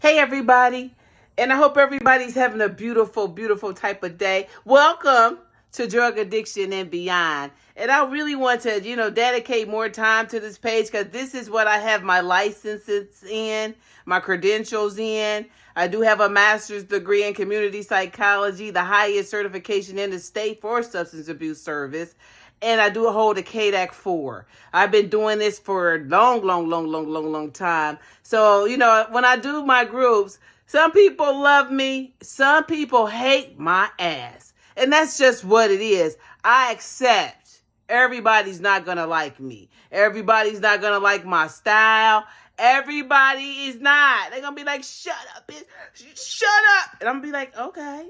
Hey, everybody. And I hope everybody's having a beautiful, beautiful type of day. Welcome to Drug Addiction and Beyond. And I really want to, dedicate more time to this page because this is what I have my licenses in, my credentials in. I do have a master's degree in community psychology, the highest certification in the state for substance abuse service. And I do hold a KDAC 4. I've been doing this for a long time. So, when I do my groups, some people love me. Some people hate my ass. And that's just what it is. I accept everybody's not going to like me. Everybody's not going to like my style. Everybody is not. They're going to be like, shut up, bitch. Shut up. And I'm going to be like, okay.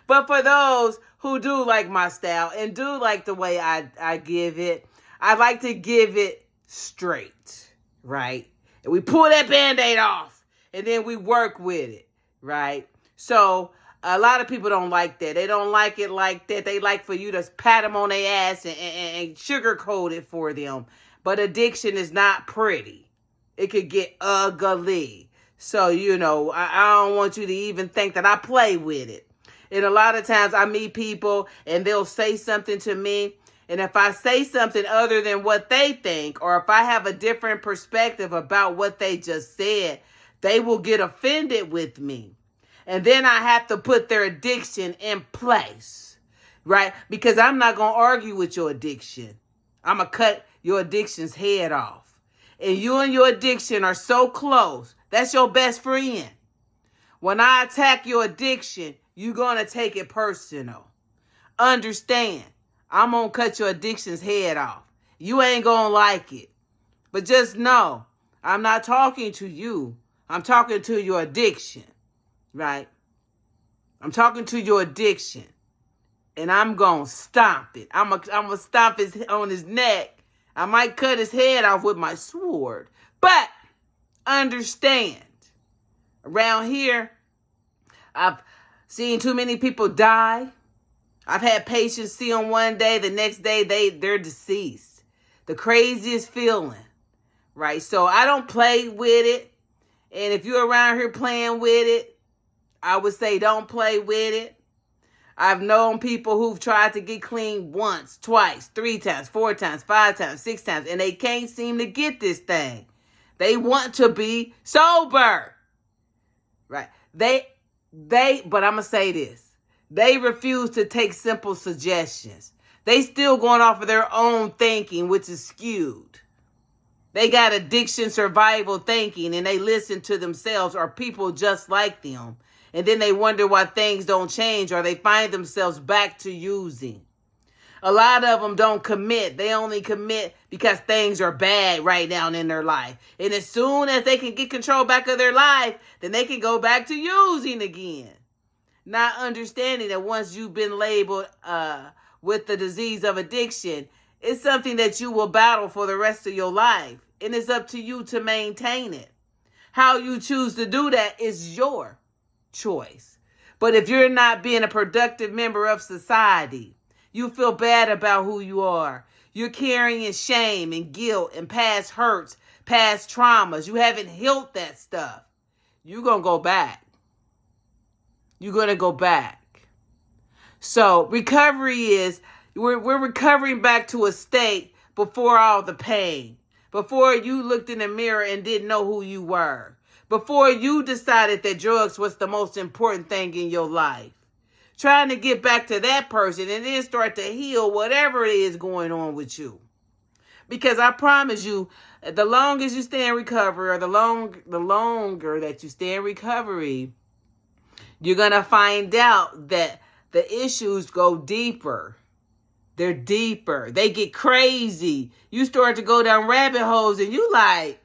But for those who do like my style and do like the way I give it, I like to give it straight, right? And we pull that Band-Aid off and then we work with it, right? So a lot of people don't like that. They don't like it like that. They like for you to pat them on their ass and sugarcoat it for them. But addiction is not pretty. It could get ugly. So, I don't want you to even think that I play with it. And a lot of times I meet people and they'll say something to me. And if I say something other than what they think, or if I have a different perspective about what they just said, they will get offended with me. And then I have to put their addiction in place, right? Because I'm not going to argue with your addiction. I'm going to cut your addiction's head off. And you and your addiction are so close. That's your best friend. When I attack your addiction, you're going to take it personal. Understand, I'm going to cut your addiction's head off. You ain't going to like it. But just know, I'm not talking to you. I'm talking to your addiction, right? I'm talking to your addiction. And I'm going to stomp it. I'm going to stomp on his neck. I might cut his head off with my sword. But understand, around here, I've seen too many people die. I've had patients see them one day, the next day they're deceased. The craziest feeling, right? So I don't play with it. And if you're around here playing with it, I would say don't play with it. I've known people who've tried to get clean once, twice, 3 times, 4 times, 5 times, 6 times, and they can't seem to get this thing. They want to be sober, right? But I'm going to say this. They refuse to take simple suggestions. They still going off of their own thinking, which is skewed. They got addiction survival thinking and they listen to themselves or people just like them. And then they wonder why things don't change or they find themselves back to using. A lot of them don't commit. They only commit because things are bad right now in their life. And as soon as they can get control back of their life, then they can go back to using again. Not understanding that once you've been labeled with the disease of addiction, it's something that you will battle for the rest of your life. And it's up to you to maintain it. How you choose to do that is your choice. But if you're not being a productive member of society, you feel bad about who you are. You're carrying shame and guilt and past hurts, past traumas. You haven't healed that stuff. You're going to go back. You're going to go back. So recovery is, we're recovering back to a state before all the pain. Before you looked in the mirror and didn't know who you were. Before you decided that drugs was the most important thing in your life. Trying to get back to that person and then start to heal whatever it is going on with you. Because I promise you, the longer you stay in recovery or the longer that you stay in recovery, you're going to find out that the issues go deeper. They're deeper. They get crazy. You start to go down rabbit holes and you like,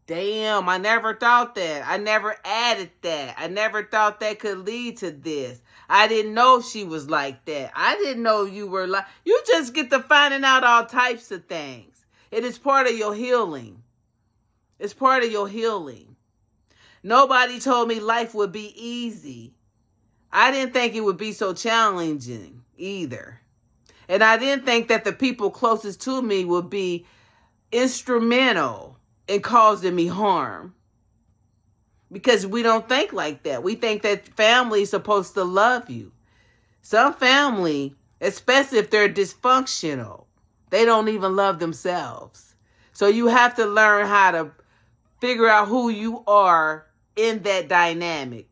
damn, I never thought that. I never added that. I never thought that could lead to this. I didn't know she was like that. I didn't know you were like... You just get to finding out all types of things. It is part of your healing. It's part of your healing. Nobody told me life would be easy. I didn't think it would be so challenging either. And I didn't think that the people closest to me would be instrumental in causing me harm. because we don't think like that. We think that family is supposed to love you. Some family, especially if they're dysfunctional, they don't even love themselves. So you have to learn how to figure out who you are in that dynamic.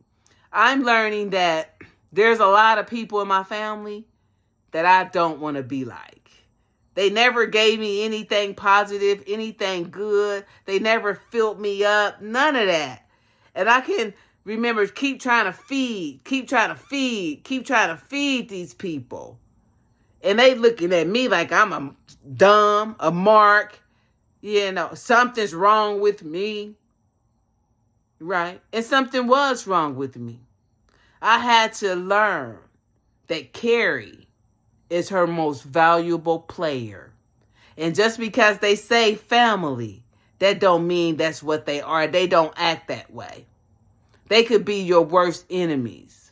I'm learning that there's a lot of people in my family that I don't want to be like. They never gave me anything positive, anything good. They never filled me up, none of that. And I can remember keep trying to feed these people. And they looking at me like I'm a dumb, a mark, something's wrong with me. Right? And something was wrong with me. I had to learn that Carrie is her most valuable player. And just because they say family, that don't mean that's what they are. They don't act that way. They could be your worst enemies.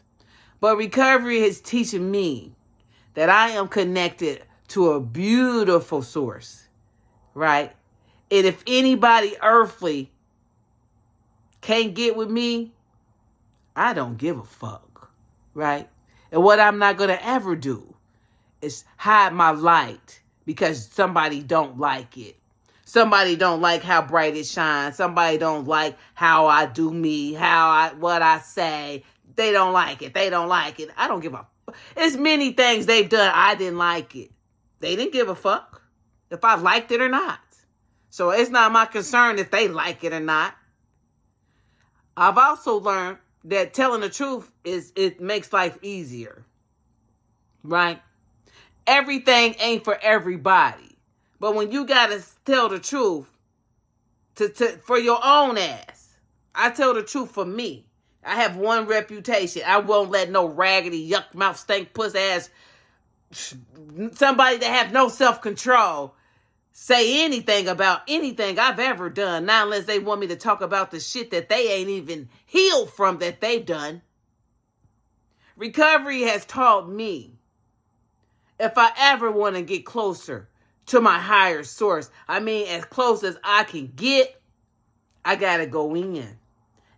But recovery is teaching me that I am connected to a beautiful source, right? And if anybody earthly can't get with me, I don't give a fuck, right? And what I'm not going to ever do is hide my light because somebody don't like it. Somebody don't like how bright it shines. Somebody don't like how I do me, what I say. They don't like it. They don't like it. I don't give a fuck. It's many things they've done. I didn't like it. They didn't give a fuck if I liked it or not. So it's not my concern if they like it or not. I've also learned that telling the truth it makes life easier, right? Everything ain't for everybody. But when you got to tell the truth for your own ass, I tell the truth for me. I have one reputation. I won't let no raggedy, yuck mouth, stink puss ass, somebody that have no self-control say anything about anything I've ever done. Not unless they want me to talk about the shit that they ain't even healed from that they've done. Recovery has taught me if I ever want to get closer to my higher source, I mean as close as I can get, I got to go in.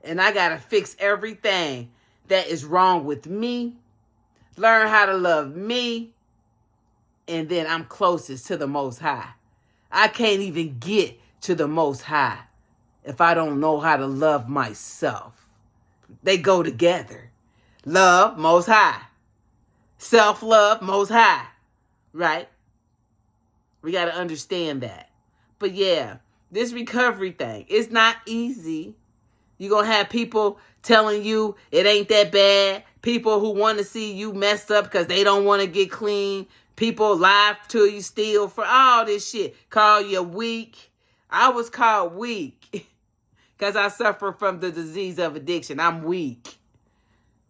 And I got to fix everything that is wrong with me, learn how to love me, and then I'm closest to the Most High. I can't even get to the Most High if I don't know how to love myself. They go together. Love, Most High. Self-love, Most High. Right? We got to understand that. But yeah, this recovery thing, it's not easy. You're going to have people telling you it ain't that bad. People who want to see you messed up because they don't want to get clean. People lie to you, steal for all this shit. Call you weak. I was called weak because I suffer from the disease of addiction. I'm weak.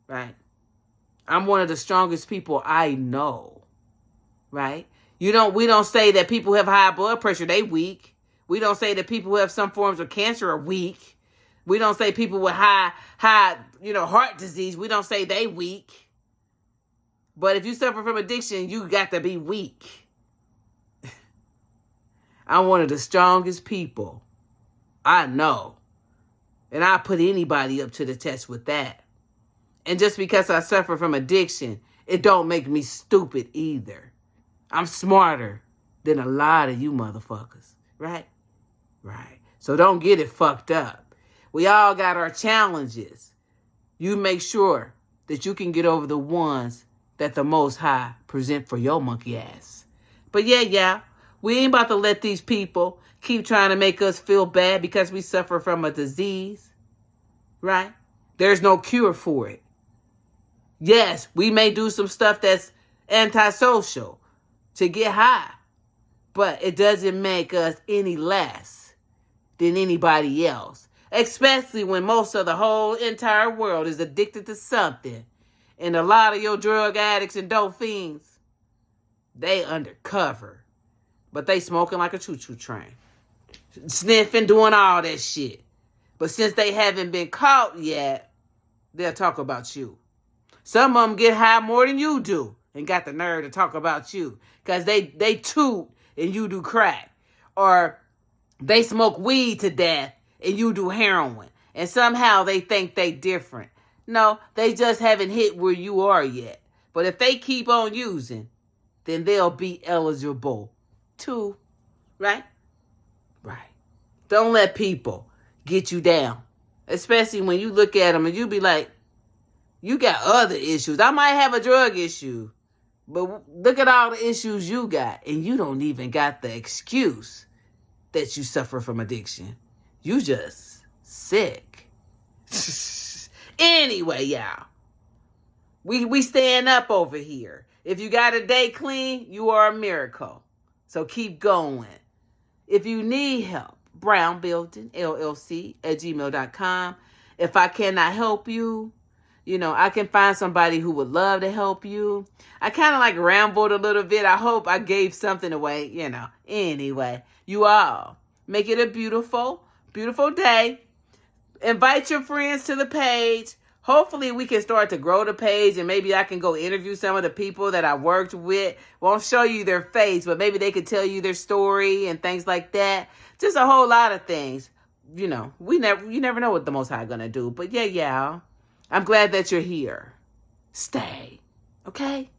Right? I'm one of the strongest people I know. Right? We don't say that people who have high blood pressure, they weak. We don't say that people who have some forms of cancer are weak. We don't say people with high, heart disease, we don't say they weak. But if you suffer from addiction, you got to be weak. I'm one of the strongest people I know. And I put anybody up to the test with that. And just because I suffer from addiction, it don't make me stupid either. I'm smarter than a lot of you motherfuckers. Right? Right. So don't get it fucked up. We all got our challenges. You make sure that you can get over the ones that the Most High present for your monkey ass. But yeah, we ain't about to let these people keep trying to make us feel bad because we suffer from a disease. Right? There's no cure for it. Yes, we may do some stuff that's antisocial to get high, but it doesn't make us any less than anybody else. Especially when most of the whole entire world is addicted to something. And a lot of your drug addicts and dope fiends, they undercover. But they smoking like a choo-choo train. Sniffing, doing all that shit. But since they haven't been caught yet, they'll talk about you. Some of them get high more than you do and got the nerve to talk about you. Because they toot and you do crack. Or they smoke weed to death and you do heroin. And somehow they think they different. No, they just haven't hit where you are yet. But if they keep on using, then they'll be eligible too. Right? Right. Don't let people get you down. Especially when you look at them and you be like, you got other issues. I might have a drug issue. But look at all the issues you got. And you don't even got the excuse that you suffer from addiction. You just sick. Anyway, y'all. We stand up over here. If you got a day clean, you are a miracle. So keep going. If you need help, Brownbuildingllc at gmail.com. If I cannot help you, I can find somebody who would love to help you. I kind of like rambled a little bit. I hope I gave something away, Anyway, you all make it a beautiful, beautiful day. Invite your friends to the page. Hopefully we can start to grow the page and maybe I can go interview some of the people that I worked with. Won't show you their face, but maybe they could tell you their story and things like that. Just a whole lot of things. You never know what the Most High gonna do. But yeah, y'all. I'm glad that you're here. Stay. Okay?